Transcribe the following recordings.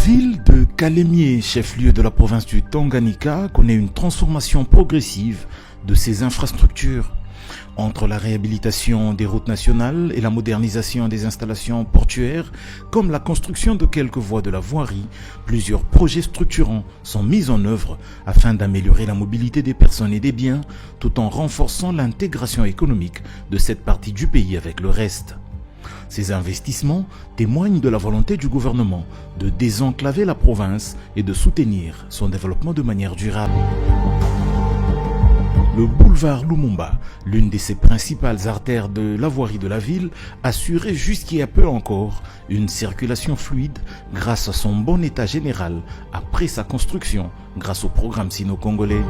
La ville de Kalemie, chef-lieu de la province du Tanganyika, connaît une transformation progressive de ses infrastructures. Entre la réhabilitation des routes nationales et la modernisation des installations portuaires, comme la construction de quelques voies de la voirie, plusieurs projets structurants sont mis en œuvre afin d'améliorer la mobilité des personnes et des biens, tout en renforçant l'intégration économique de cette partie du pays avec le reste. Ces investissements témoignent de la volonté du gouvernement de désenclaver la province et de soutenir son développement de manière durable. Le boulevard Lumumba, l'une de ses principales artères de la voirie de la ville, assurait jusqu'il y a peu encore une circulation fluide grâce à son bon état général après sa construction grâce au programme sino-congolais.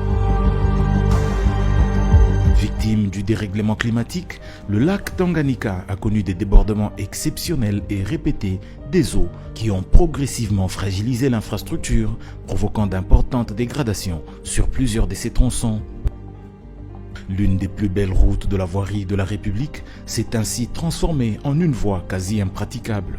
Victime du dérèglement climatique, le lac Tanganyika a connu des débordements exceptionnels et répétés des eaux qui ont progressivement fragilisé l'infrastructure, provoquant d'importantes dégradations sur plusieurs de ses tronçons. L'une des plus belles routes de la voirie de la République s'est ainsi transformée en une voie quasi impraticable.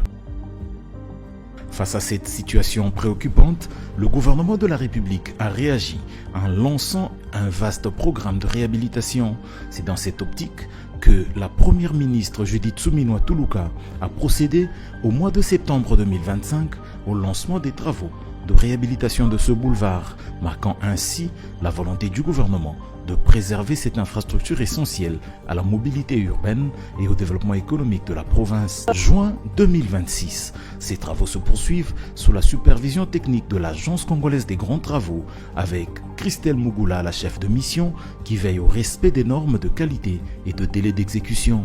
Face à cette situation préoccupante, le gouvernement de la République a réagi en lançant un vaste programme de réhabilitation. C'est dans cette optique que la première ministre Judith Suminwa Tuluka a procédé au mois de septembre 2025 au lancement des travaux de réhabilitation de ce boulevard, marquant ainsi la volonté du gouvernement de préserver cette infrastructure essentielle à la mobilité urbaine et au développement économique de la province. Juin 2026, ces travaux se poursuivent sous la supervision technique de l'Agence congolaise des grands travaux avec Christelle Mugula, la chef de mission, qui veille au respect des normes de qualité et de délai d'exécution.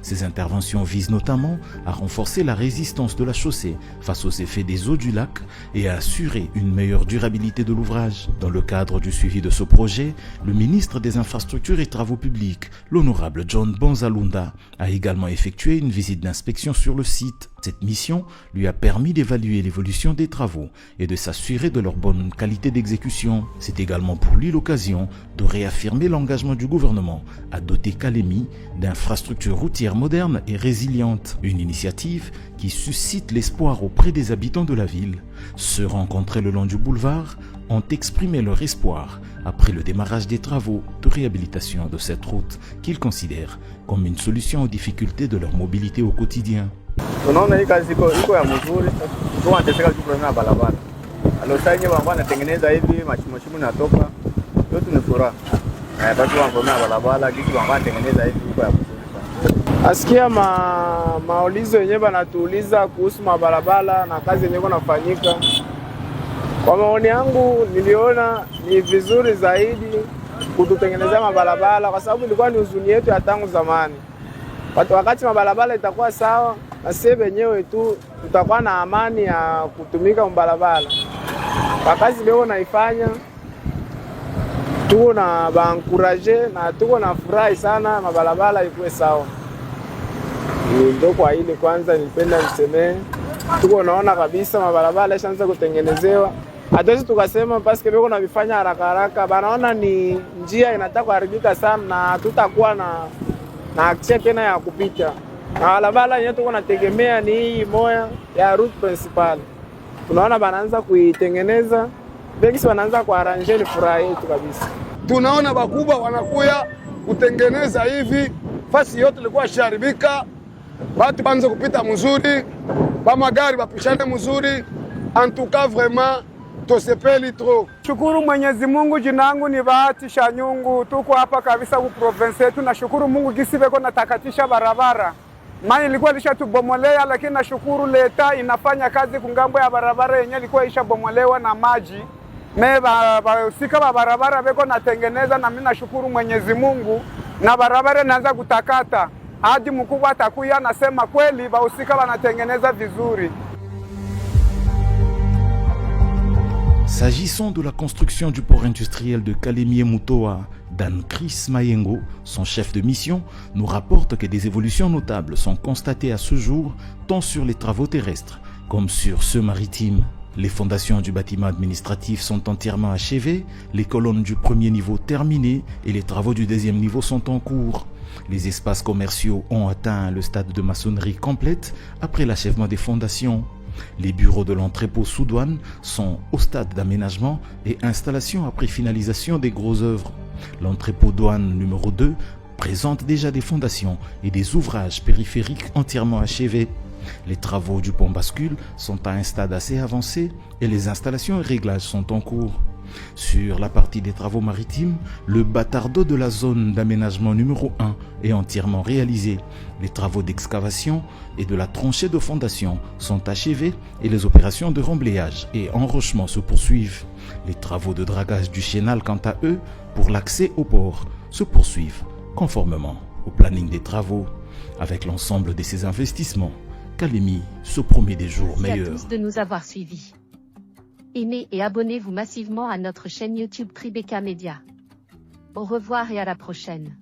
Ces interventions visent notamment à renforcer la résistance de la chaussée face aux effets des eaux du lac et à assurer une meilleure durabilité de l'ouvrage. Dans le cadre du suivi de ce projet, le ministre des Infrastructures et Travaux Publics, l'honorable John Bonzalunda, a également effectué une visite d'inspection sur le site. Cette mission lui a permis d'évaluer l'évolution des travaux et de s'assurer de leur bonne qualité d'exécution. C'est également pour lui l'occasion de réaffirmer l'engagement du gouvernement à doter Kalemie d'infrastructures routières modernes et résilientes. Une initiative qui suscite l'espoir auprès des habitants de la ville. Ceux rencontrés le long du boulevard ont exprimé leur espoir après le démarrage des travaux de réhabilitation de cette route qu'ils considèrent comme une solution aux difficultés de leur mobilité au quotidien. Tunaona hii kazi iko ya mzuri, tunateseka tu kwa barabara. Alosanye wangu anatengeneza hivi mashimo natoka. Yote ni furaha. Basi wangu na barabara kitu wangu anatengeneza hivi iko ya mzuri sana. Asikia maulizo yenyewe banatuuliza kuhusu mabarabara na kazi yenyewe inafanyika. Kwa maoni yangu niliona ni vizuri zaidi kututengenezea mabarabara kwa sababu ilikuwa ni huzuni yetu ya tangu zamani. Wakati mabarabara itakuwa sawa, na sisi wenyewe tu tutakuwa na amani ya kutumika mabarabara. Kwa kazi leo naifanya, tuko na bankuraje na tuko na furahi sana mabarabara ikuwe sawa. Ndio kwa ile kwanza nipenda nisemee, tuko naona kabisa mabarabara ishaanza kutengenezewa. Hatuwezi tukasema paske beko na vifanya haraka haraka, banaona ni njia inataka kuharibika sana na tutakuwa na aksia tena ya kupita. Na barabara yenyewe tuko nategemea ni hii moya ya route principal. Tunaona banaanza kuitengeneza, beki wanaanza kuarrange, ni furaha yetu kabisa. Tunaona bakubwa wanakuya kutengeneza hivi, fasi yote ilikuwa sharibika, watu banze kupita mzuri, ba magari bapishane mzuri, en tout cas vraiment tosepeli trop. Shukuru Mwenyezi Mungu, jina langu ni Bahati Shanyungu, tuko hapa kabisa ku province yetu. Nashukuru Mungu gisi beko natakatisha barabara. Maana ilikuwa lishatubomolea, lakini nashukuru leta inafanya kazi kungambo ya barabara yenyewe ilikuwa ishabomolewa na maji. Bahusika ba barabara beko natengeneza, na mimi nashukuru Mwenyezi Mungu na barabara inaanza kutakata. Hadi mkubwa atakuya nasema kweli bahusika wanatengeneza vizuri. S'agissant de la construction du port industriel de Kalemie-Mutoa, Dan Chris Mayengo, son chef de mission, nous rapporte que des évolutions notables sont constatées à ce jour, tant sur les travaux terrestres comme sur ceux maritimes. Les fondations du bâtiment administratif sont entièrement achevées, les colonnes du premier niveau terminées et les travaux du deuxième niveau sont en cours. Les espaces commerciaux ont atteint le stade de maçonnerie complète après l'achèvement des fondations. Les bureaux de l'entrepôt sous douane sont au stade d'aménagement et installation après finalisation des grosses œuvres. L'entrepôt douane numéro 2 présente déjà des fondations et des ouvrages périphériques entièrement achevés. Les travaux du pont bascule sont à un stade assez avancé et les installations et réglages sont en cours. Sur la partie des travaux maritimes, le bâtard d'eau de la zone d'aménagement numéro 1 est entièrement réalisé. Les travaux d'excavation et de la tranchée de fondation sont achevés et les opérations de remblayage et enrochement se poursuivent. Les travaux de dragage du chénal, quant à eux, pour l'accès au port, se poursuivent conformément au planning des travaux. Avec l'ensemble de ces investissements, Kalemi se promet des jours meilleurs. Merci à tous de nous avoir suivis. Aimez et abonnez-vous massivement à notre chaîne YouTube Tribeca Media. Au revoir et à la prochaine.